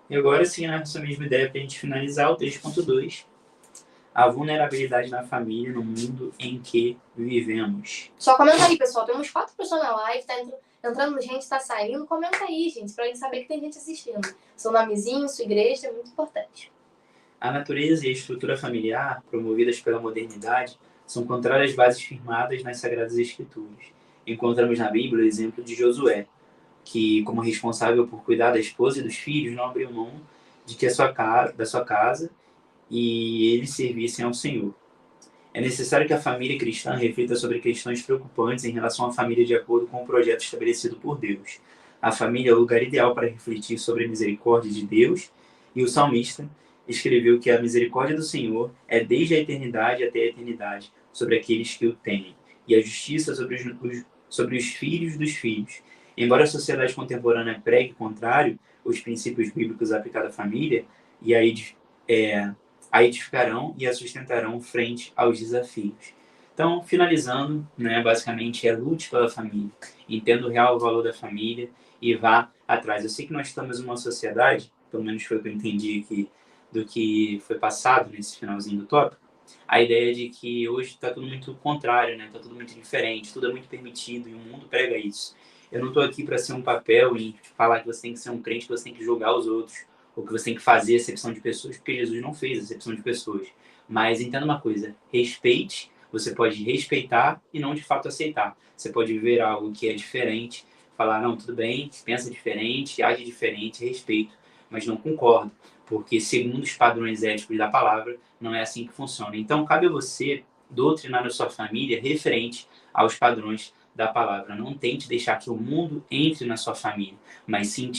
E agora sim, essa mesma ideia para a gente finalizar o 3.2. A vulnerabilidade na família no mundo em que vivemos. Só comenta aí, pessoal. Temos 4 pessoas na live, tá entrando gente, tá saindo. Comenta aí, gente, pra gente saber que tem gente assistindo. Seu nomezinho, sua igreja, é muito importante. A natureza e a estrutura familiar, promovidas pela modernidade, são contrárias às bases firmadas nas Sagradas Escrituras. Encontramos na Bíblia o exemplo de Josué, que, como responsável por cuidar da esposa e dos filhos, não abriu mão da sua casa e eles servissem ao Senhor. É necessário que a família cristã reflita sobre questões preocupantes em relação à família de acordo com o projeto estabelecido por Deus. A família é o lugar ideal para refletir sobre a misericórdia de Deus, e o salmista escreveu que a misericórdia do Senhor é desde a eternidade até a eternidade sobre aqueles que o temem, e a justiça sobre os filhos dos filhos. Embora a sociedade contemporânea pregue contrário os princípios bíblicos aplicados à família, e a edificarão e a sustentarão frente aos desafios. Então, finalizando, né, basicamente lute pela família, entenda o real valor da família e vá atrás. Eu sei que nós estamos em uma sociedade, pelo menos foi o que eu entendi aqui do que foi passado nesse finalzinho do tópico, a ideia de que hoje está tudo muito contrário, né? Está tudo muito diferente, tudo é muito permitido e o mundo prega isso. Eu não estou aqui para ser um papel e falar que você tem que ser um crente, que você tem que julgar os outros, ou que você tem que fazer acepção de pessoas, porque Jesus não fez acepção de pessoas. Mas entenda uma coisa, respeite, você pode respeitar e não de fato aceitar. Você pode ver algo que é diferente, falar, não, tudo bem, pensa diferente, age diferente, respeito, mas não concordo, porque segundo os padrões éticos da palavra, não é assim que funciona. Então, cabe a você doutrinar a sua família referente aos padrões da palavra. Não tente deixar que o mundo entre na sua família, mas sim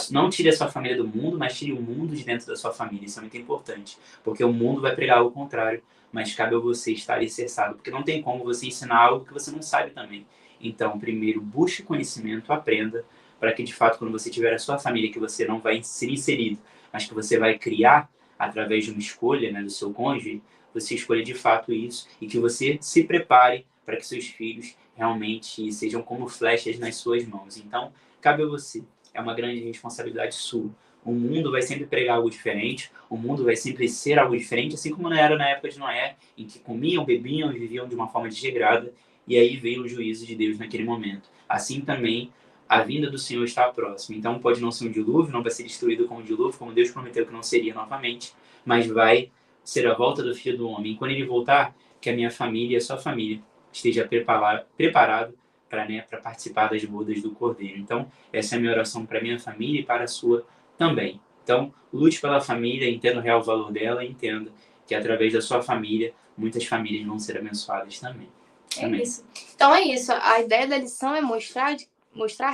não tire a sua família do mundo, mas tire o mundo de dentro da sua família. Isso é muito importante, porque o mundo vai pregar o contrário, mas cabe a você estar alicerçado, porque não tem como você ensinar algo que você não sabe também. Então, primeiro, busque conhecimento, aprenda, para que de fato, quando você tiver a sua família, que você não vai ser inserido, mas que você vai criar através de uma escolha, né, do seu cônjuge, você escolha de fato isso e que você se prepare para que seus filhos realmente sejam como flechas nas suas mãos. Então, cabe a você. É uma grande responsabilidade sua. O mundo vai sempre pregar algo diferente, o mundo vai sempre ser algo diferente, assim como não era na época de Noé, em que comiam, bebiam e viviam de uma forma desregrada, e aí veio o juízo de Deus naquele momento. Assim também, a vinda do Senhor está próxima. Então pode não ser um dilúvio, não vai ser destruído como um dilúvio, como Deus prometeu que não seria novamente, mas vai ser a volta do Filho do Homem. Quando ele voltar, que a minha família e a sua família esteja preparado para participar das bodas do Cordeiro. Então, essa é a minha oração para a minha família e para a sua também. Então, lute pela família, entenda o real valor dela e entenda que através da sua família, muitas famílias vão ser abençoadas também. É isso. Então é isso. A ideia da lição é mostrar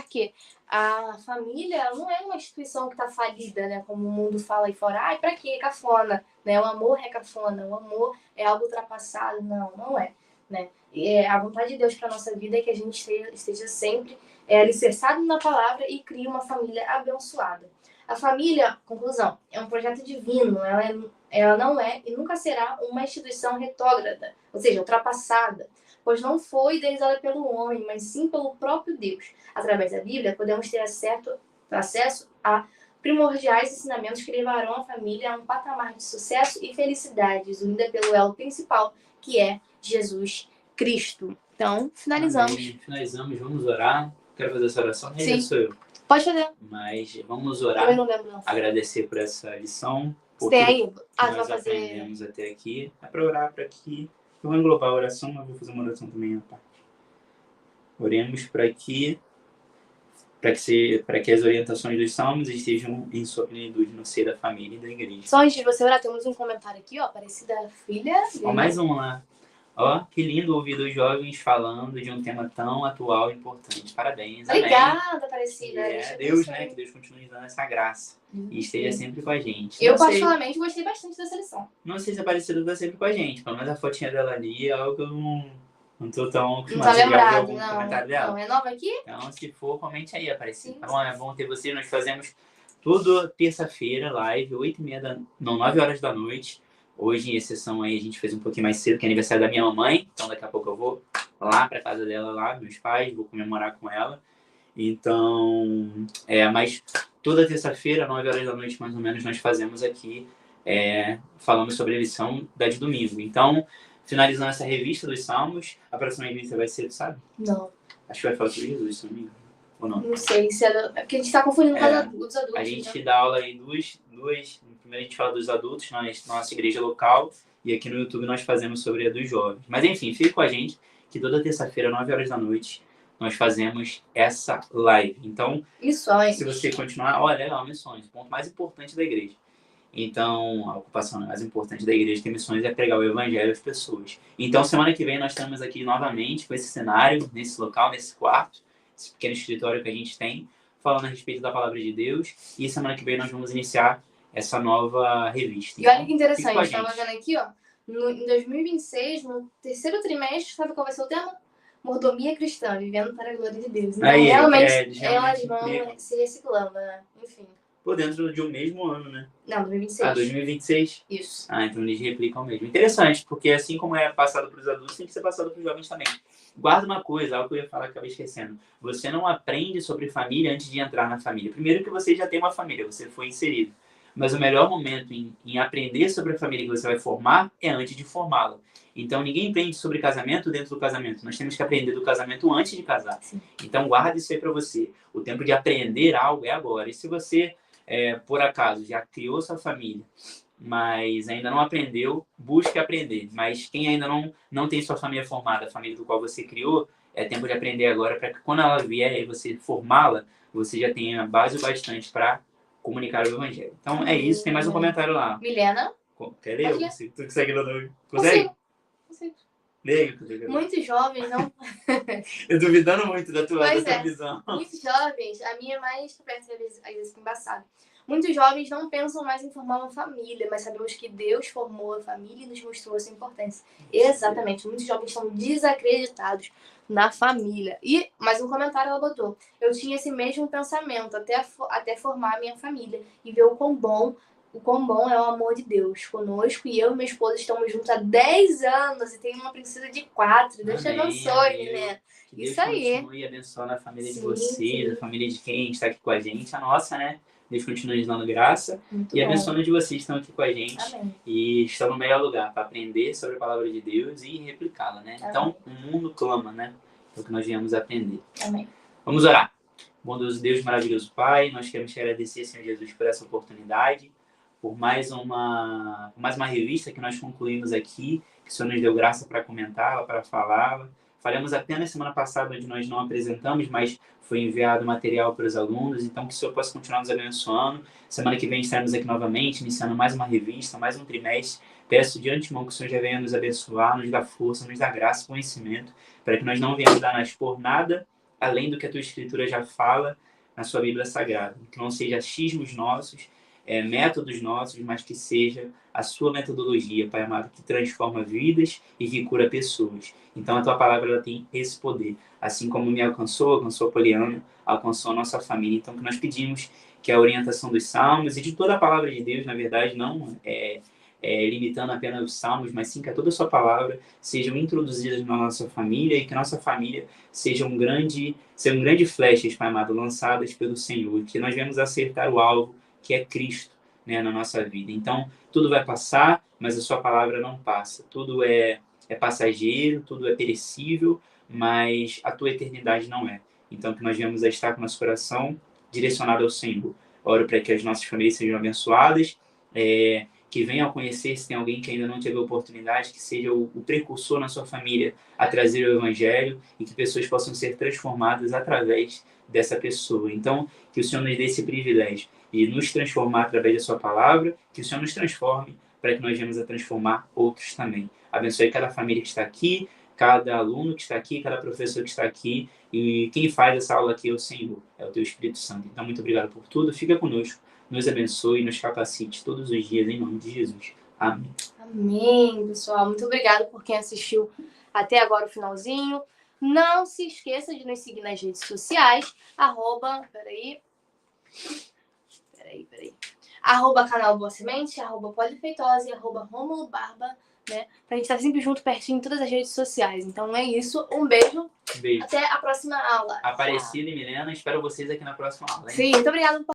que a família não é uma instituição que está falida, né? Como o mundo fala aí fora. Ai, pra quê? Cafona. Né? O amor é cafona. O amor é algo ultrapassado. Não, não é. Né? E a vontade de Deus para nossa vida é que a gente esteja sempre alicerçado na palavra e crie uma família abençoada. A família, conclusão, é um projeto divino. Ela não é e nunca será uma instituição retrógrada, ou seja, ultrapassada, pois não foi idealizada pelo homem, mas sim pelo próprio Deus. Através da Bíblia, podemos ter acesso a primordiais ensinamentos que levarão a família a um patamar de sucesso e felicidade, unida pelo elo principal, que é Jesus Cristo. Então, finalizamos. Amém. Finalizamos, vamos orar. Quero fazer essa oração. Sim. Sou eu. Pode fazer. Mas vamos orar. Eu não lembro, não. Agradecer por essa lição. Você tem aí? Nós vai fazer. Aprendemos até aqui. É para orar para que... Eu vou englobar a oração, mas vou fazer uma oração também à parte. Oremos para que as orientações dos salmos estejam em sua plenitude no seio da família e da igreja. Só antes de você orar, temos um comentário aqui, ó, Aparecida Filha. Ó, mais um lá. Ó, que lindo ouvir dos jovens falando de um tema tão atual e importante. Parabéns. Obrigada, Aparecida. É Deus, né? Que Deus continue dando essa graça. E esteja sempre com a gente. Eu, particularmente, gostei bastante dessa lição. Não sei se a Aparecida está sempre com a gente. Pelo menos a fotinha dela ali é algo que eu não tô tão Não acostumado. tá lembrado, algum comentário dela? Não, é nova aqui? Então, se for, comente aí, Aparecida. Sim, Tá bom? É bom ter você. Nós fazemos toda terça-feira, live, 9 horas da noite. Hoje, em exceção aí, a gente fez um pouquinho mais cedo, que é aniversário da minha mamãe. Então, daqui a pouco eu vou lá pra casa dela, lá, meus pais, vou comemorar com ela. Então, mas toda terça-feira, 9 horas da noite, mais ou menos, nós fazemos aqui, falamos sobre a lição da de domingo. Então, finalizando essa revista dos Salmos, a próxima revista vai ser, sabe? Não. Acho que vai falar sobre Jesus, se não me engano. Ou não? Não sei se é porque a gente tá confundindo com os adultos. A gente dá aula em duas. Primeiro a gente fala dos adultos na nossa igreja local e aqui no YouTube nós fazemos sobre a dos jovens. Mas enfim, fique com a gente que toda terça-feira, 9 horas da noite, nós fazemos essa live. Então, missões. Se você continuar, olha, legal, missões, o ponto mais importante da igreja. Então, a ocupação mais importante da igreja que missões é pregar o evangelho às pessoas. Então, semana que vem nós estamos aqui novamente com esse cenário, nesse local, nesse quarto, esse pequeno escritório que a gente tem, falando a respeito da palavra de Deus. E semana que vem nós vamos iniciar essa nova revista. E olha que interessante, eu estava vendo aqui, ó, em 2026, no terceiro trimestre, sabe qual vai ser o tema? Mordomia cristã, vivendo para a glória de Deus. Então, realmente, elas vão se reciclando, né? Enfim. Por dentro de um mesmo ano, né? Não, 2026. 2026? Isso. Então eles replicam mesmo. Interessante, porque assim como é passado para os adultos, tem que ser passado para os jovens também. Guarda uma coisa, algo que eu ia falar que eu acabei esquecendo. Você não aprende sobre família antes de entrar na família. Primeiro que você já tem uma família, você foi inserido. Mas o melhor momento em aprender sobre a família que você vai formar é antes de formá-la. Então, ninguém aprende sobre casamento dentro do casamento. Nós temos que aprender do casamento antes de casar. Sim. Então, guarda isso aí para você. O tempo de aprender algo é agora. E se você, por acaso, já criou sua família, mas ainda não aprendeu, busque aprender. Mas quem ainda não tem sua família formada, a família do qual você criou, é tempo de aprender agora, para que quando ela vier e você formá-la, você já tenha base o bastante para comunicar o evangelho. Então, é isso. Tem mais um comentário lá. Milena? Quer ler? Tu consegue ler? Consegue? Consigo. Leio. Muitos jovens não... Eu duvidando muito da tua visão. Muitos jovens, a minha é mais perto, às vezes embaçada. Muitos jovens não pensam mais em formar uma família, mas sabemos que Deus formou a família e nos mostrou a sua importância. Exatamente. Muitos jovens estão desacreditados na família. E, mais um comentário ela botou. Eu tinha esse mesmo pensamento até formar a minha família e ver o quão bom é o amor de Deus conosco. E eu e minha esposa estamos juntos há 10 anos e tem uma princesa de 4. Deus te abençoe, né? Isso aí. Deus continue abençoando a família de vocês, a família de quem está aqui com a gente, a nossa, né? Deus continue nos dando graça. Muito e bom. abençoando de vocês que estão aqui com a gente. Amém. E estão no melhor lugar para aprender sobre a palavra de Deus e replicá-la, né? Amém. Então, o mundo clama, né? É o que nós viemos aprender. Amém. Vamos orar. Bondoso Deus, maravilhoso Pai, nós queremos te agradecer, Senhor Jesus, por essa oportunidade, por mais uma revista que nós concluímos aqui, que o Senhor nos deu graça para comentá-la, para falá-la, Falamos apenas semana passada, onde nós não apresentamos, mas foi enviado material para os alunos. Então, que o Senhor possa continuar nos abençoando. Semana que vem estaremos aqui novamente, iniciando mais uma revista, mais um trimestre. Peço de antemão que o Senhor já venha nos abençoar, nos dar força, nos dar graça e conhecimento, para que nós não venhamos dar por nada além do que a Tua Escritura já fala na Sua Bíblia Sagrada. Que não seja achismos nossos, métodos nossos, mas que seja a Sua metodologia, Pai amado, que transforma vidas e que cura pessoas. Então, a Tua Palavra ela tem esse poder. Assim como me alcançou a Poliana, alcançou a nossa família. Então, que nós pedimos que a orientação dos salmos e de toda a Palavra de Deus, na verdade, não limitando apenas os salmos, mas sim que a toda a Sua Palavra sejam introduzidas na nossa família e que a nossa família sejam grande flechas, Pai amado, lançadas pelo Senhor. Que nós venhamos acertar o alvo, que é Cristo, né, na nossa vida. Então, tudo vai passar, mas a Sua Palavra não passa. Tudo é passageiro, tudo é perecível, mas a Tua eternidade não é. Então, que nós venhamos a estar com o nosso coração direcionado ao Senhor. Oro para que as nossas famílias sejam abençoadas, que venham a conhecer, se tem alguém que ainda não teve a oportunidade, que seja o precursor na sua família a trazer o Evangelho e que pessoas possam ser transformadas através dessa pessoa. Então, que o Senhor nos dê esse privilégio de nos transformar através da Sua Palavra, que o Senhor nos transforme para que nós venhamos a transformar outros também. Abençoe cada família que está aqui, cada aluno que está aqui, cada professor que está aqui, e quem faz essa aula aqui é o Senhor, é o Teu Espírito Santo. Então, muito obrigado por tudo, fica conosco, nos abençoe e nos capacite todos os dias, em nome de Jesus. Amém. Amém, pessoal. Muito obrigada por quem assistiu até agora o finalzinho. Não se esqueça de nos seguir nas redes sociais, peraí. @canal Boa Semente, @Polifeitose, @Romulo Barba, né? Pra gente estar sempre junto, pertinho, em todas as redes sociais. Então é isso. Um beijo. Beijo. Até a próxima aula. Aparecida e Milena, espero vocês aqui na próxima aula, hein? Sim, muito obrigada.